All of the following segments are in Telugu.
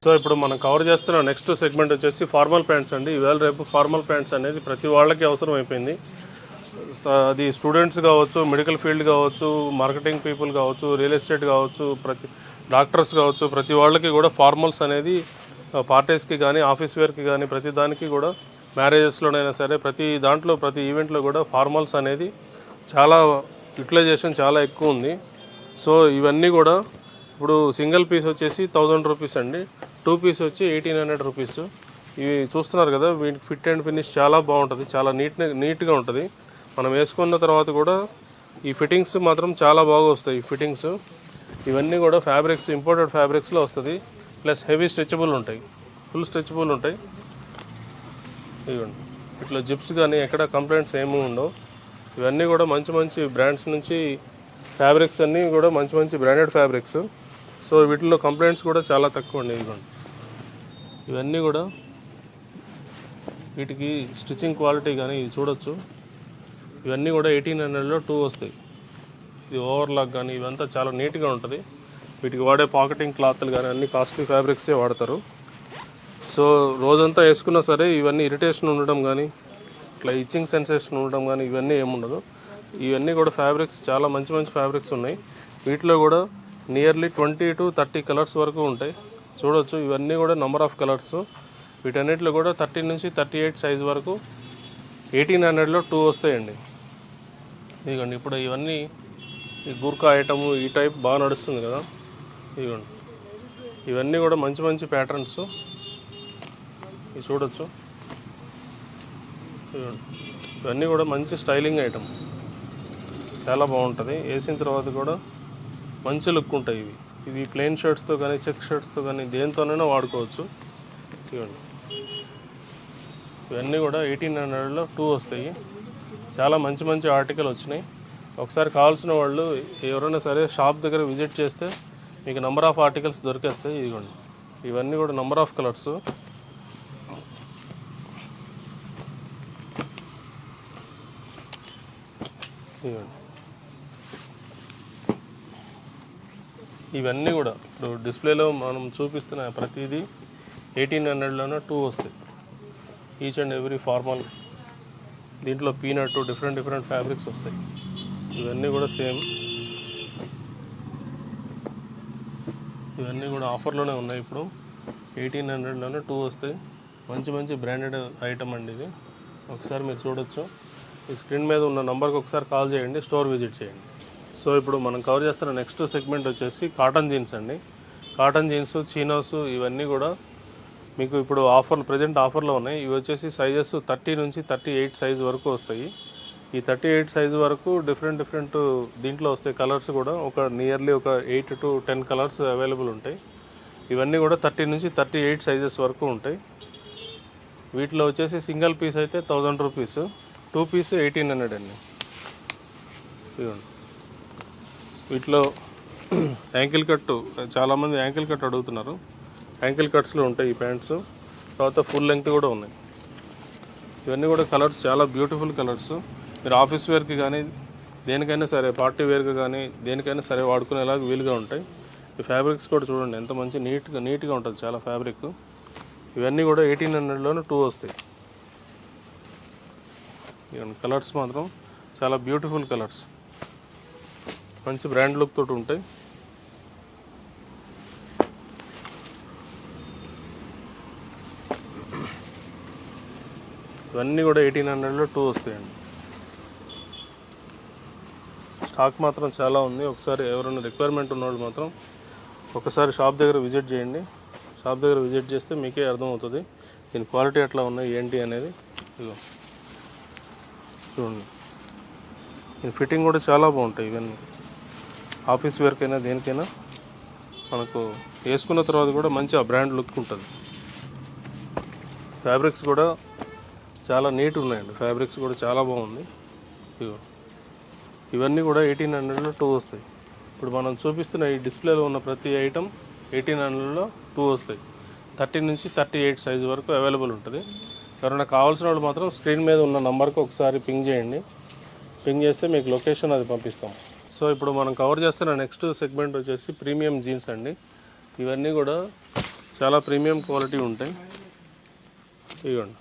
సో ఇప్పుడు మనం కవర్ చేస్తున్న నెక్స్ట్ సెగ్మెంట్ వచ్చేసి ఫార్మల్ ప్యాంట్స్ అండి. ఈవేళ రేపు ఫార్మల్ ప్యాంట్స్ అనేది ప్రతి వాళ్ళకి అవసరం అయిపోయింది. అది స్టూడెంట్స్ కావచ్చు, మెడికల్ ఫీల్డ్ కావచ్చు, మార్కెటింగ్ పీపుల్ కావచ్చు, రియల్ ఎస్టేట్ కావచ్చు, ప్రతి డాక్టర్స్ కావచ్చు, ప్రతి వాళ్ళకి కూడా ఫార్మల్స్ అనేది పార్టీస్కి కానీ ఆఫీస్ వేర్కి కానీ ప్రతి దానికి కూడా మ్యారేజెస్లోనైనా సరే ప్రతి దాంట్లో ప్రతి ఈవెంట్లో కూడా ఫార్మల్స్ అనేది చాలా యూటిలైజేషన్ చాలా ఎక్కువ ఉంది. సో ఇవన్నీ కూడా ఇప్పుడు సింగిల్ పీస్ వచ్చేసి 1000 రూపీస్ అండి, 2 పీస్ వచ్చి 1800 రూపీస్. ఇవి చూస్తున్నారు కదా, వీటికి ఫిట్ అండ్ ఫినిష్ చాలా బాగుంటుంది, చాలా నీట్గా ఉంటుంది. మనం వేసుకున్న తర్వాత కూడా ఈ ఫిట్టింగ్స్ మాత్రం చాలా బాగా వస్తాయి. ఈ ఫిట్టింగ్స్ ఇవన్నీ కూడా ఫ్యాబ్రిక్స్ ఇంపోర్టెడ్ ఫ్యాబ్రిక్స్లో వస్తుంది. ప్లస్ హెవీ స్ట్రెచబుల్ ఉంటాయి, ఫుల్ స్ట్రెచబుల్ ఉంటాయి. ఇవ్వండి, ఇట్లా జిప్స్ కానీ ఎక్కడ కంప్లైంట్స్ ఏమీ ఉండవు. ఇవన్నీ కూడా మంచి మంచి బ్రాండ్స్ నుంచి ఫ్యాబ్రిక్స్ అన్నీ కూడా మంచి మంచి బ్రాండెడ్ ఫ్యాబ్రిక్స్. సో వీటిలో కంప్లైంట్స్ కూడా చాలా తక్కువ అండి. ఇదిగోండి, ఇవన్నీ కూడా వీటికి స్టిచ్చింగ్ క్వాలిటీ కానీ ఇది చూడొచ్చు. ఇవన్నీ కూడా 1800లో 2 వస్తాయి. ఇది ఓవర్లాక్ కానీ ఇవంతా చాలా నీట్గా ఉంటుంది. వీటికి వాడే పాకెటింగ్ క్లాత్లు కానీ అన్ని కాస్ట్లీ ఫ్యాబ్రిక్సే వాడతారు. సో రోజంతా వేసుకున్నా సరే ఇవన్నీ ఇరిటేషన్ ఉండడం కానీ ఇట్లా ఇచ్చింగ్ సెన్సేషన్ ఉండడం కానీ ఇవన్నీ ఏముండదు. ఇవన్నీ కూడా ఫ్యాబ్రిక్స్ చాలా మంచి మంచి ఫ్యాబ్రిక్స్ ఉన్నాయి. వీటిలో కూడా నియర్లీ 20 to 30 కలర్స్ వరకు ఉంటాయి. చూడొచ్చు, ఇవన్నీ కూడా నెంబర్ ఆఫ్ కలర్స్. వీటన్నిటిలో కూడా 13 నుంచి 38 సైజ్ వరకు 1800లో 2 వస్తాయండి. ఇదిగోండి, ఇప్పుడు ఇవన్నీ ఈ గుర్కా ఐటము ఈ టైప్ బాగా నడుస్తుంది కదా. ఇదిగోండి, ఇవన్నీ కూడా మంచి మంచి ప్యాటర్న్స్. ఇది చూడొచ్చు, ఇవన్నీ కూడా మంచి స్టైలింగ్ ఐటమ్, చాలా బాగుంటుంది. వేసిన తర్వాత కూడా మంచి లుక్ ఉంటాయి. ఇవి ప్లెయిన్ షర్ట్స్తో కానీ చెక్ షర్ట్స్తో కానీ దేనితోనైనా వాడుకోవచ్చు. ఇవ్వండి, ఇవన్నీ కూడా 1800లో 2 వస్తాయి. చాలా మంచి మంచి ఆర్టికల్ వచ్చినాయి. ఒకసారి కావాల్సిన వాళ్ళు ఎవరైనా సరే షాప్ దగ్గర విజిట్ చేస్తే మీకు నెంబర్ ఆఫ్ ఆర్టికల్స్ దొరికేస్తాయి. ఇదిగోండి, ఇవన్నీ కూడా నెంబర్ ఆఫ్ కలర్స్. ఇవన్నీ కూడా ఇప్పుడు డిస్ప్లేలో మనం చూపిస్తున్న ప్రతిదీ 1800లోనే 2 వస్తాయి. Each and every formal. దీంట్లో పీనట్ డిఫరెంట్ ఫ్యాబ్రిక్స్ వస్తాయి. ఇవన్నీ కూడా సేమ్. ఇవన్నీ కూడా ఆఫర్లోనే ఉన్నాయి. ఇప్పుడు 1800లోనే 2 వస్తాయి. మంచి మంచి బ్రాండెడ్ ఐటమ్ అండి ఇది. ఒకసారి మీరు చూడొచ్చు. ఈ స్క్రీన్ మీద ఉన్న నెంబర్కి ఒకసారి కాల్ చేయండి, స్టోర్ విజిట్ చేయండి. సో ఇప్పుడు మనం కవర్ చేస్తున్న నెక్స్ట్ సెగ్మెంట్ వచ్చేసి కాటన్ జీన్స్ అండి. కాటన్ జీన్స్, చీనోస్ ఇవన్నీ కూడా మీకు ఇప్పుడు ప్రజెంట్ ఆఫర్లో ఉన్నాయి. ఇవి వచ్చేసి సైజెస్ 30 నుంచి 38 సైజ్ వరకు వస్తాయి. ఈ 38 సైజు వరకు డిఫరెంట్ దీంట్లో వస్తాయి. కలర్స్ కూడా నియర్లీ ఒక 8 to 10 కలర్స్ అవైలబుల్ ఉంటాయి. ఇవన్నీ కూడా 30 నుంచి 38 సైజెస్ వరకు ఉంటాయి. వీటిలో వచ్చేసి సింగిల్ పీస్ అయితే 1000 రూపీస్, 2 పీస్ 1800 అండి. ఇవ్వండి, వీటిలో యాంకిల్ కట్, చాలామంది యాంకిల్ కట్ అడుగుతున్నారు. యాంకిల్ కట్స్లో ఉంటాయి ఈ ప్యాంట్స్. తర్వాత ఫుల్ లెంగ్త్ కూడా ఉన్నాయి. ఇవన్నీ కూడా కలర్స్ చాలా బ్యూటిఫుల్ కలర్స్. మీరు ఆఫీస్ వేర్కి కానీ దేనికైనా సరే, పార్టీ వేర్కి కానీ దేనికైనా సరే వాడుకునేలాగా వీలుగా ఉంటాయి. ఈ ఫ్యాబ్రిక్స్ కూడా చూడండి ఎంత మంచి నీట్గా ఉంటుంది చాలా ఫ్యాబ్రిక్. ఇవన్నీ కూడా 1800లోనే 2 వస్తాయి. ఇవన్నీ కలర్స్ మాత్రం చాలా బ్యూటిఫుల్ కలర్స్, మంచి బ్రాండ్ లుక్ తోటి ఉంటాయి. ఇవన్నీ కూడా 1800లో 2 వస్తాయండి. స్టాక్ మాత్రం చాలా ఉంది. ఒకసారి ఎవరైనా రిక్వైర్మెంట్ ఉన్నవాళ్ళు మాత్రం ఒకసారి షాప్ దగ్గర విజిట్ చేయండి. షాప్ దగ్గర విజిట్ చేస్తే మీకే అర్థమవుతుంది దీని క్వాలిటీ ఎట్లా ఉన్నాయి ఏంటి అనేది. ఇదిగో చూడండి, దీని ఫిట్టింగ్ కూడా చాలా బాగుంటాయి. ఇవన్నీ ఆఫీస్ వేర్కైనా దేనికైనా మనకు వేసుకున్న తర్వాత కూడా మంచి ఆ బ్రాండ్ లుక్ ఉంటుంది. ఫ్యాబ్రిక్స్ కూడా చాలా నీట్ ఉన్నాయండి. ఫ్యాబ్రిక్స్ కూడా చాలా బాగుంది. ఇవన్నీ కూడా 1800లో 2 వస్తాయి. ఇప్పుడు మనం చూపిస్తున్న ఈ డిస్ప్లేలో ఉన్న ప్రతి ఐటమ్ 1800లో 2 వస్తాయి. 30 నుంచి 38 సైజు వరకు అవైలబుల్ ఉంటుంది. ఎవరైనా కావాల్సిన వాళ్ళు మాత్రం స్క్రీన్ మీద ఉన్న నెంబర్కి ఒకసారి పింగ్ చేయండి. పింగ్ చేస్తే మీకు లొకేషన్ అది పంపిస్తాం. సో ఇప్పుడు మనం కవర్ చేస్తున్న నెక్స్ట్ సెగ్మెంట్ వచ్చేసి ప్రీమియం జీన్స్ అండి. ఇవన్నీ కూడా చాలా ప్రీమియం క్వాలిటీ ఉంటాయి. ఇవ్వండి,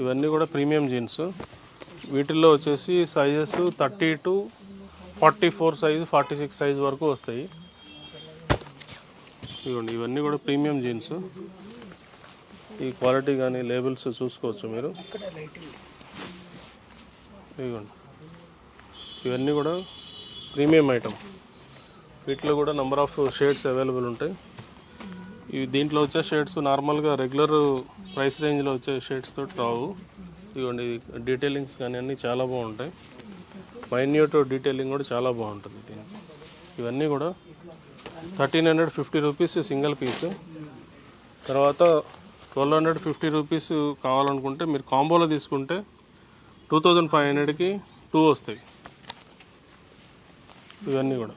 ఇవన్నీ కూడా ప్రీమియం జీన్స్. వీటిల్లో వచ్చేసి సైజెస్ 30 to 44 సైజు, 46 సైజు వరకు వస్తాయి. ఇవ్వండి, ఇవన్నీ కూడా ప్రీమియం జీన్స్. ఈ క్వాలిటీ కానీ లేబుల్స్ చూసుకోవచ్చు మీరు. ఇవ్వండి, ఇవన్నీ కూడా ప్రీమియం ఐటమ్. వీటిలో కూడా నెంబర్ ఆఫ్ షేడ్స్ అవైలబుల్ ఉంటాయి. ఇవి దీంట్లో వచ్చే షేడ్స్ నార్మల్గా రెగ్యులర్ ప్రైస్ రేంజ్లో వచ్చే షేడ్స్ తోటి రావు. ఇవ్వండి, డీటెయిలింగ్స్ కానీ అన్నీ చాలా బాగుంటాయి. మైన్యూట్ డీటెయిలింగ్ కూడా చాలా బాగుంటుంది దీనికి. ఇవన్నీ కూడా 1350 రూపీస్ సింగిల్ పీస్. తర్వాత 1250 రూపీస్ కావాలనుకుంటే మీరు కాంబోలో తీసుకుంటే 2500కి 2 వస్తాయి. ఇవన్నీ కూడా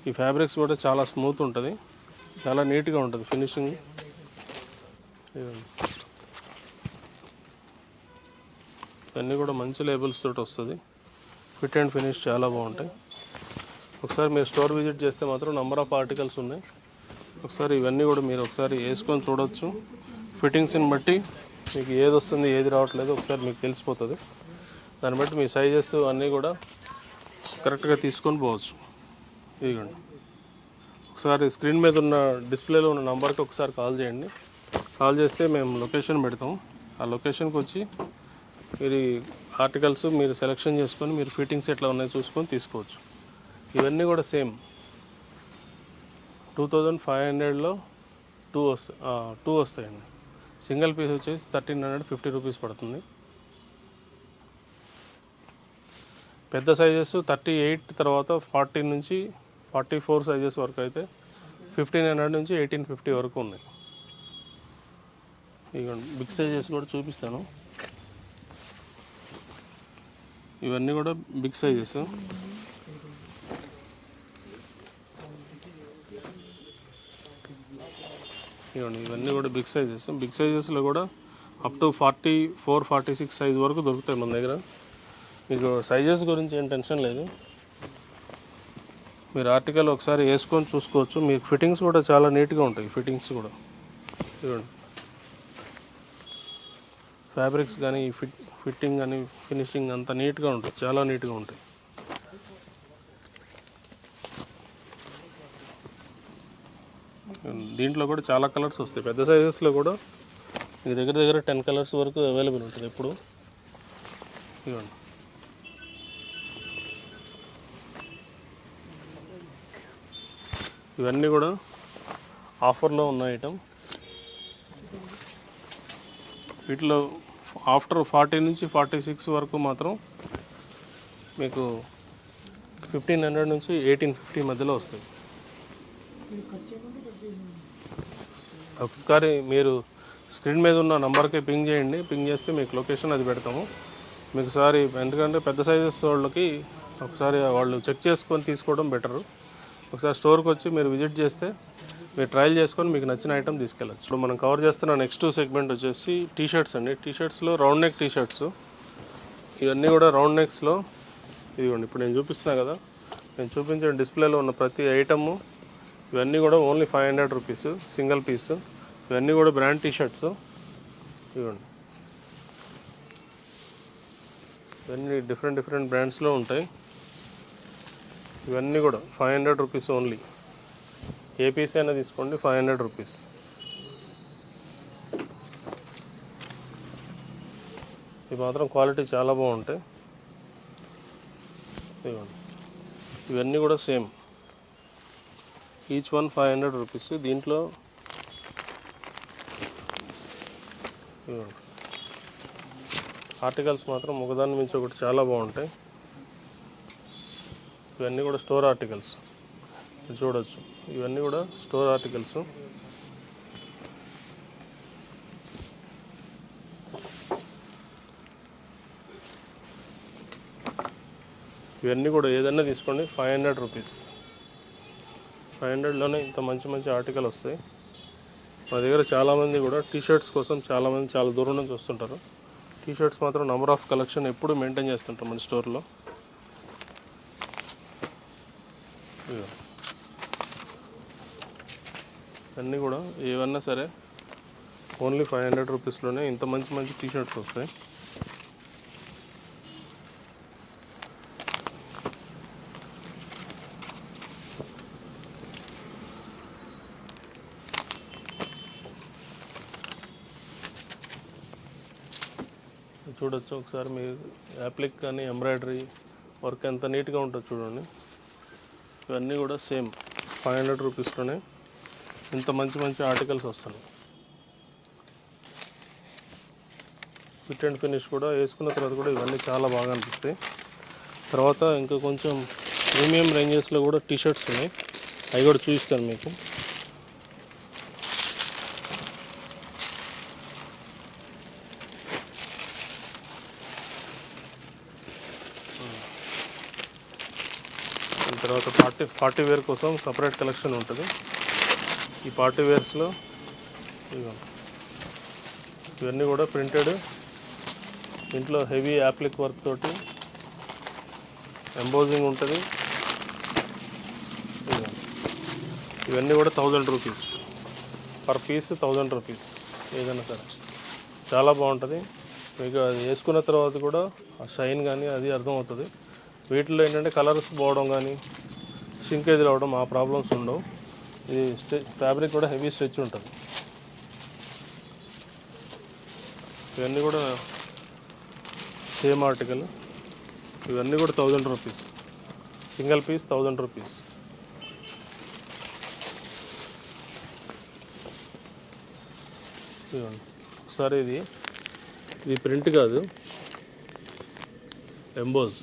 ఈ ఫ్యాబ్రిక్స్ కూడా చాలా స్మూత్ ఉంటుంది, చాలా నీట్గా ఉంటుంది ఫినిషింగ్. ఇవన్నీ కూడా మంచి లేబుల్స్ తోటి వస్తుంది. ఫిట్ అండ్ ఫినిష్ చాలా బాగుంటాయి. ఒకసారి మీరు స్టోర్ విజిట్ చేస్తే మాత్రం నెంబర్ ఆఫ్ ఆర్టికల్స్ ఉన్నాయి. ఒకసారి ఇవన్నీ కూడా మీరు ఒకసారి వేసుకొని చూడవచ్చు. ఫిట్టింగ్స్ని బట్టి మీకు ఏది వస్తుంది ఏది రావట్లేదు ఒకసారి మీకు తెలిసిపోతుంది. దాన్ని బట్టి మీ సైజెస్ అన్నీ కూడా కరెక్ట్గా తీసుకొని పోవచ్చు. ఇదిగోండి, ఒకసారి స్క్రీన్ మీద ఉన్న డిస్ప్లేలో ఉన్న నెంబర్కి ఒకసారి కాల్ చేయండి. కాల్ చేస్తే మేము లొకేషన్ పెడతాం. ఆ లొకేషన్కి వచ్చి మీరు ఆర్టికల్స్ మీరు సెలెక్షన్ చేసుకొని మీరు ఫిట్టింగ్స్ ఎట్లా ఉన్నాయో చూసుకొని తీసుకోవచ్చు. ఇవన్నీ కూడా సేమ్ 2500లో 2 వస్తాయండి. సింగిల్ పీస్ వచ్చేసి 1350 రూపీస్ పడుతుంది. పెద్ద సైజెస్ 38 తర్వాత 40 నుంచి 44 సైజెస్ వరకు అయితే 1500 నుంచి 1850 వరకు ఉన్నాయి. ఇక బిగ్ సైజెస్ కూడా చూపిస్తాను. ఇవన్నీ కూడా బిగ్ సైజెస్. ఇవన్నీ కూడా బిగ్ సైజెస్. బిగ్ సైజెస్లో కూడా అప్ టు 44-46 సైజ్ వరకు దొరుకుతాయి మన దగ్గర. మీకు సైజెస్ గురించి ఏం టెన్షన్ లేదు. మీరు ఆర్టికల్ ఒకసారి వేసుకొని చూసుకోవచ్చు. మీకు ఫిట్టింగ్స్ కూడా చాలా నీట్గా ఉంటాయి. ఫిట్టింగ్స్ కూడా చూడండి, ఫ్యాబ్రిక్స్ కానీ ఫిట్టింగ్ కానీ ఫినిషింగ్ అంతా నీట్గా ఉంటుంది, చాలా నీట్గా ఉంటాయి. దీంట్లో కూడా చాలా కలర్స్ వస్తాయి. పెద్ద సైజెస్లో కూడా మీ దగ్గర 10 కలర్స్ వరకు అవైలబుల్ ఉంటుంది ఎప్పుడు. ఇవ్వండి, ఇవన్నీ కూడా ఆఫర్లో ఉన్న ఐటమ్. వీటిలో ఆఫ్టర్ 40 నుంచి 46 వరకు మాత్రం మీకు 1500 నుంచి 1850 మధ్యలో వస్తుంది. ఒకసారి మీరు స్క్రీన్ మీద ఉన్న నంబర్కి పింగ్ చేయండి. పింగ్ చేస్తే మీకు లొకేషన్ అది పెడతాము. మీకు ఒకసారి ఎందుకంటే పెద్ద సైజెస్ వాళ్ళకి ఒకసారి వాళ్ళు చెక్ చేసుకొని తీసుకోవడం బెటరు. ఒకసారి స్టోర్కి వచ్చి మీరు విజిట్ చేస్తే మీరు ట్రయల్ చేసుకొని మీకు నచ్చిన ఐటమ్ తీసుకెళ్ళచ్చు. ఇప్పుడు మనం కవర్ చేస్తున్న నెక్స్ట్ సెగ్మెంట్ వచ్చేసి టీషర్ట్స్ అండి. టీషర్ట్స్లో రౌండ్ నెక్ టీషర్ట్స్. ఇవన్నీ కూడా రౌండ్ నెక్స్లో ఇదిగోండి, ఇప్పుడు నేను చూపిస్తున్నా కదా, నేను చూపించిన డిస్ప్లేలో ఉన్న ప్రతి ఐటము ఇవన్నీ కూడా ఓన్లీ 500 రూపీస్ సింగిల్ పీస్. ఇవన్నీ కూడా బ్రాండ్ టీషర్ట్స్. ఇవ్వండి, ఇవన్నీ డిఫరెంట్ బ్రాండ్స్లో ఉంటాయి. ఇవన్నీ కూడా 500 రూపీస్ ఓన్లీ. ఏ పీస్ అయినా తీసుకోండి, 500 రూపీస్. ఇవి మాత్రం క్వాలిటీ చాలా బాగుంటాయి. ఇవ్వండి, ఇవన్నీ కూడా సేమ్, ఈచ్ వన్ 500 రూపీస్. దీంట్లో ఆర్టికల్స్ మాత్రం ఒకదాని మించి ఒకటి చాలా బాగుంటాయి. ఇవన్నీ కూడా స్టోర్ ఆర్టికల్స్ చూడవచ్చు. ఇవన్నీ కూడా స్టోర్ ఆర్టికల్స్. ఇవన్నీ కూడా ఏదైనా తీసుకోండి, 500 రూపీస్. 500లోనే ఇంత మంచి ఆర్టికల్ వస్తాయి. మా దగ్గర చాలామంది కూడా టీషర్ట్స్ కోసం చాలామంది చాలా దూరం నుంచి వస్తుంటారు. టీషర్ట్స్ మాత్రం నెంబర్ ఆఫ్ కలెక్షన్ ఎప్పుడు మెయింటైన్ చేస్తుంటాం మన స్టోర్లో. అన్నీ కూడా ఏవన్నా సరే ఓన్లీ 500 రూపీస్లోనే ఇంత మంచి మంచి టీషర్ట్స్ వస్తాయి. చూడొచ్చు ఒకసారి మీ యాప్లిక్ కానీ ఎంబ్రాయిడరీ వర్క్ ఎంత నీట్గా ఉంటుందో చూడండి. ఇవన్నీ కూడా సేమ్ 500 రూపీస్లోనే ఇంత మంచి మంచి ఆర్టికల్స్ వస్తున్నాయి. ఫిట్ అండ్ ఫినిష్ కూడా వేసుకున్న తర్వాత కూడా ఇవన్నీ చాలా బాగా అనిపిస్తాయి. తర్వాత ఇంకా కొంచెం ప్రీమియం రేంజెస్లో కూడా టీషర్ట్స్ ఉన్నాయి, అవి కూడా చూపిస్తాను మీకు. తర్వాత పార్టీ వేర్ కోసం సపరేట్ కలెక్షన్ ఉంటుంది. ఈ పార్టీ వేర్స్లో ఇవన్నీ కూడా ప్రింటెడ్, ఇంట్లో హెవీ యాప్లిక్ వర్క్ తోటి ఎంబోజింగ్ ఉంటుంది. ఇవన్నీ కూడా 1000 రూపీస్ పర్ పీస్, 1000 రూపీస్ ఏదైనా సరే చాలా బాగుంటుంది. మీకు అది వేసుకున్న తర్వాత కూడా ఆ షైన్ కానీ అది అర్థమవుతుంది. వీటిలో ఏంటంటే కలర్స్ పోవడం కానీ షింకేజ్ రావడం ఆ ప్రాబ్లమ్స్ ఉండవు. ఇది ఫ్యాబ్రిక్ కూడా హెవీ స్ట్రెచ్ ఉంటుంది. ఇవన్నీ కూడా సేమ్ ఆర్టికల్. ఇవన్నీ కూడా 1000 రూపీస్, సింగిల్ పీస్ 1000 రూపీస్. ఒకసారి ఇది ప్రింట్ కాదు, ఎంబోజ్.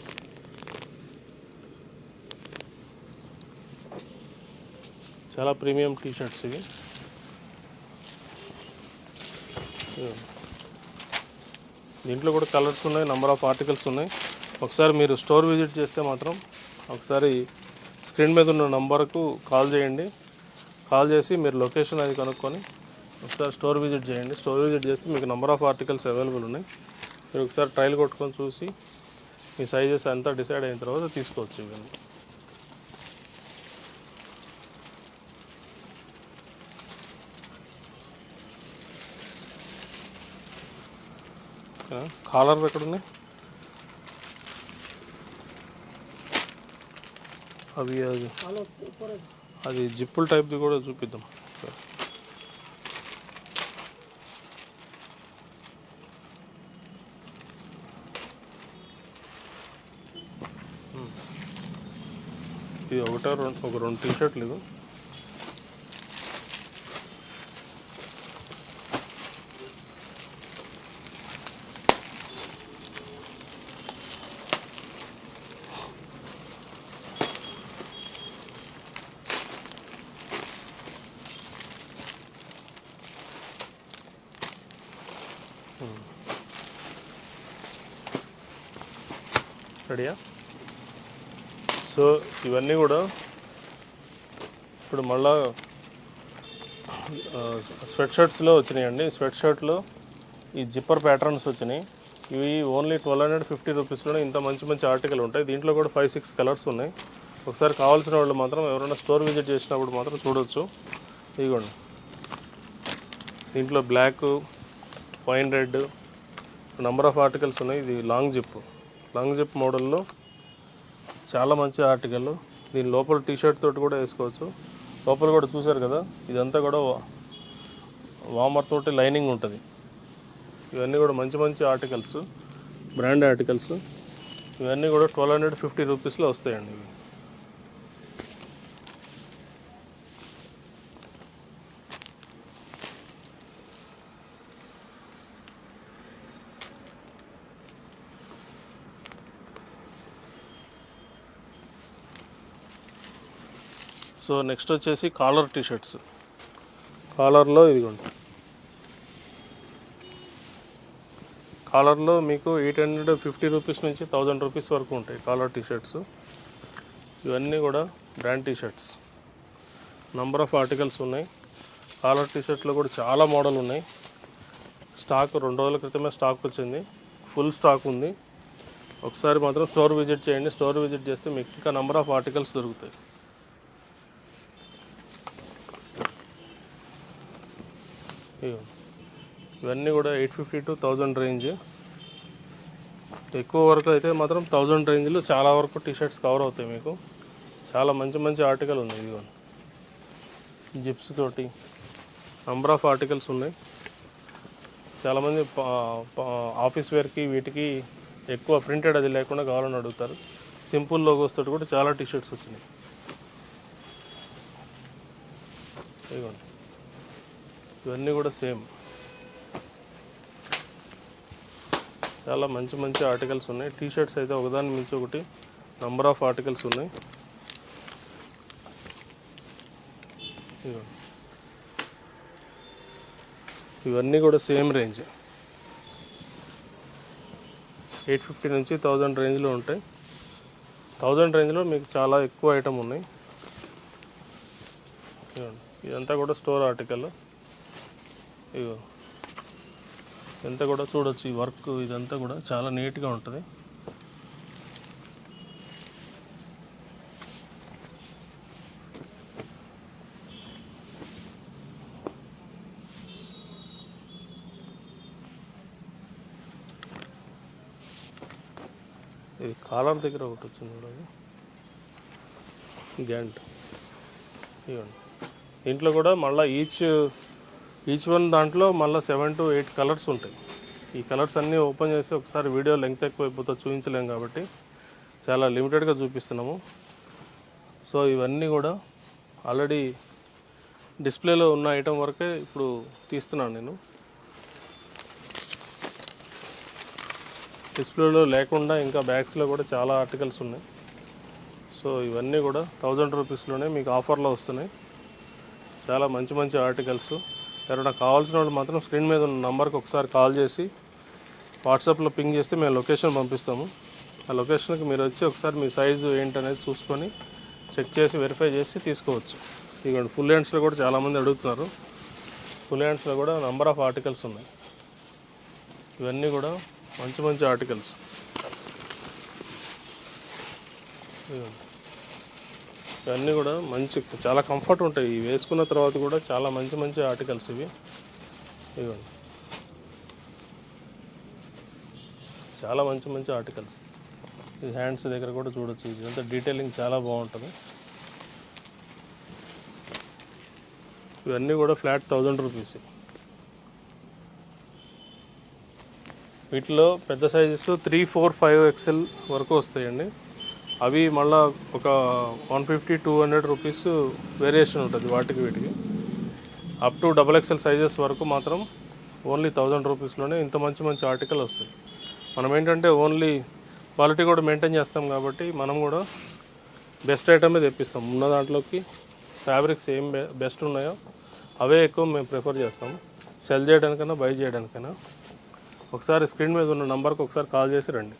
చాలా ప్రీమియం టీషర్ట్స్ ఇవి. దీంట్లో కూడా కలర్స్ ఉన్నాయి, నెంబర్ ఆఫ్ ఆర్టికల్స్ ఉన్నాయి. ఒకసారి మీరు స్టోర్ విజిట్ చేస్తే మాత్రం ఒకసారి స్క్రీన్ మీద ఉన్న నంబర్కు కాల్ చేయండి. కాల్ చేసి మీరు లొకేషన్ అది కనుక్కొని ఒకసారి స్టోర్ విజిట్ చేయండి. స్టోర్ విజిట్ చేస్తే మీకు నెంబర్ ఆఫ్ ఆర్టికల్స్ అవైలబుల్ ఉన్నాయి. మీరు ఒకసారి ట్రయల్ కొట్టుకొని చూసి మీ సైజెస్ అంతా డిసైడ్ అయిన తర్వాత తీసుకోవచ్చు. ఇవన్నీ కాలర్ ఎక్కడున్నాయి అవి? అది జిప్పుల్ టైప్ది కూడా చూపిద్దాం. ఇది ఒక రెండు టీషర్ట్లు. ఇది రెడీయా? సో ఇవన్నీ కూడా ఇప్పుడు మళ్ళా స్వెట్ షర్ట్స్లో వచ్చినాయండి. స్వెట్ షర్ట్లో ఈ జిప్పర్ ప్యాటర్న్స్ వచ్చినాయి. ఇవి ఓన్లీ 1250 రూపీస్లోనే ఇంత మంచి మంచి ఆర్టికల్ ఉంటాయి. దీంట్లో కూడా 5-6 కలర్స్ ఉన్నాయి. ఒకసారి కావాల్సిన వాళ్ళు మాత్రం ఎవరైనా స్టోర్ విజిట్ చేసినప్పుడు మాత్రం చూడవచ్చు. ఇదిగోండి, దీంట్లో black, wine red number of articles ఉన్నాయి. ఇది లాంగ్ జిప్ మోడల్లో చాలా మంచి ఆర్టికల్. దీని లోపల టీషర్ట్ తోటి కూడా వేసుకోవచ్చు. లోపల కూడా చూసారు కదా, ఇదంతా కూడా వామర్ తోటి లైనింగ్ ఉంటుంది. ఇవన్నీ కూడా మంచి మంచి ఆర్టికల్స్, బ్రాండ్ ఆర్టికల్స్. ఇవన్నీ కూడా 1250 రూపీస్లో వస్తాయండి. ఇవి సో నెక్స్ట్ వచ్చేసి కాలర్ టీషర్ట్స్. కాలర్లో ఇదిగోండి, కాలర్లో మీకు 850 రూపీస్ నుంచి 1000 రూపీస్ వరకు ఉంటాయి కాలర్ టీషర్ట్స్. ఇవన్నీ కూడా brand T-shirts. Number of articles ఉన్నాయి. కాలర్ టీషర్ట్లో కూడా చాలా మోడల్ ఉన్నాయి. స్టాక్ 2 రోజుల క్రితమే స్టాక్ వచ్చింది, ఫుల్ స్టాక్ ఉంది. ఒకసారి మాత్రం స్టోర్ విజిట్ చేయండి. స్టోర్ విజిట్ చేస్తే మీకు ఇంకా నంబర్ ఆఫ్ ఆర్టికల్స్ దొరుకుతాయి. ఇగో ఇవన్నీ కూడా 850 to 1000 రేంజ్. ఎక్కువ వరకు అయితే మాత్రం 1000 రేంజ్లో చాలా వరకు టీషర్ట్స్ కవర్ అవుతాయి మీకు. చాలా మంచి మంచి ఆర్టికల్ ఉంది. ఇదిగో జిప్స్ తోటి నంబర్ ఆఫ్ ఆర్టికల్స్ ఉన్నాయి. చాలామంది ఆఫీస్ వేర్కి వీటికి ఎక్కువ ప్రింటెడ్ అది లేకుండా కావాలని అడుగుతారు. సింపుల్ లోగోస్ తోటి కూడా చాలా టీషర్ట్స్ వచ్చినాయి. ఇదిగోండి ఇవన్నీ కూడా సేమ్ చాలా మంచి మంచి ఆర్టికల్స్ ఉన్నాయి. టీషర్ట్స్ అయితే ఒకదాని మించి ఒకటి నంబర్ ఆఫ్ ఆర్టికల్స్ ఉన్నాయి. ఇవన్నీ కూడా సేమ్ రేంజ్ 850 నుంచి 1000 రేంజ్లో ఉంటాయి. 1000 రేంజ్లో మీకు చాలా ఎక్కువ ఐటమ్ ఉన్నాయి. ఇదంతా కూడా స్టోర్ ఆర్టికల్. ఇగో ఇదంతా కూడా చూడొచ్చు. ఈ వర్క్ ఇదంతా కూడా చాలా నీట్గా ఉంటుంది. ఇది కాలర్ దగ్గర ఒకటి వచ్చింది కూడా గ్యాంట్. ఇవ్వండి దీంట్లో కూడా మళ్ళీ ఈచ్ వన్ దాంట్లో మళ్ళీ 7 to 8 కలర్స్ ఉంటాయి. ఈ కలర్స్ అన్నీ ఓపెన్ చేసి ఒకసారి వీడియో లెంగ్త్ ఎక్కువైపోతే చూపించలేం కాబట్టి చాలా లిమిటెడ్గా చూపిస్తున్నాము. సో ఇవన్నీ కూడా ఆల్రెడీ డిస్ప్లేలో ఉన్న ఐటమ్ వరకే ఇప్పుడు తీస్తున్నాను నేను. డిస్ప్లేలో లేకుండా ఇంకా బ్యాగ్స్లో కూడా చాలా ఆర్టికల్స్ ఉన్నాయి. సో ఇవన్నీ కూడా 1000 రూపీస్లోనే మీకు ఆఫర్లో వస్తున్నాయి. చాలా మంచి మంచి ఆర్టికల్స్. ఎవరైనా కావాల్సిన వాళ్ళు మాత్రం స్క్రీన్ మీద ఉన్న నంబర్కి ఒకసారి కాల్ చేసి వాట్సాప్లో పింగ్ చేస్తే మేము లొకేషన్ పంపిస్తాము. ఆ లొకేషన్కి మీరు వచ్చి ఒకసారి మీ సైజు ఏంటనేది చూసుకొని చెక్ చేసి వెరిఫై చేసి తీసుకోవచ్చు. ఇదిగోండి ఫుల్ హ్యాండ్స్లో కూడా చాలామంది అడుగుతున్నారు. ఫుల్ హ్యాండ్స్లో కూడా నంబర్ ఆఫ్ ఆర్టికల్స్ ఉన్నాయి. ఇవన్నీ కూడా మంచి మంచి ఆర్టికల్స్. ఇవన్నీ కూడా మంచి చాలా కంఫర్ట్ ఉంటాయి. ఇవి వేసుకున్న తర్వాత కూడా చాలా మంచి మంచి ఆర్టికల్స్ ఇవి. ఇవ్వండి చాలా మంచి మంచి ఆర్టికల్స్. ఈ హ్యాండ్స్ దగ్గర కూడా చూడొచ్చు. ఇదంతా డీటెయిలింగ్ చాలా బాగుంటుంది. ఇవన్నీ కూడా ఫ్లాట్ 1000 రూపీస్. వీటిలో పెద్ద సైజెస్ 3, 4, 5 XL వరకు వస్తాయండి. అవి మళ్ళీ ఒక 150, 200 రూపీస్ వేరియేషన్ ఉంటుంది వాటికి వీటికి. అప్ టు XXL సైజెస్ వరకు మాత్రం ఓన్లీ 1000 రూపీస్లోనే ఇంత మంచి మంచి ఆర్టికల్ వస్తాయి. మనం ఏంటంటే ఓన్లీ క్వాలిటీ కూడా మెయింటైన్ చేస్తాం కాబట్టి మనం కూడా బెస్ట్ ఐటమే తెప్పిస్తాం. ఉన్న దాంట్లోకి ఫ్యాబ్రిక్స్ ఏం బెస్ట్ ఉన్నాయో అవే ఎక్కువ మేము ప్రిఫర్ చేస్తాము. సెల్ చేయడానికైనా బై చేయడానికైనా ఒకసారి స్క్రీన్ మీద ఉన్న నంబర్కి ఒకసారి కాల్ చేసి రండి.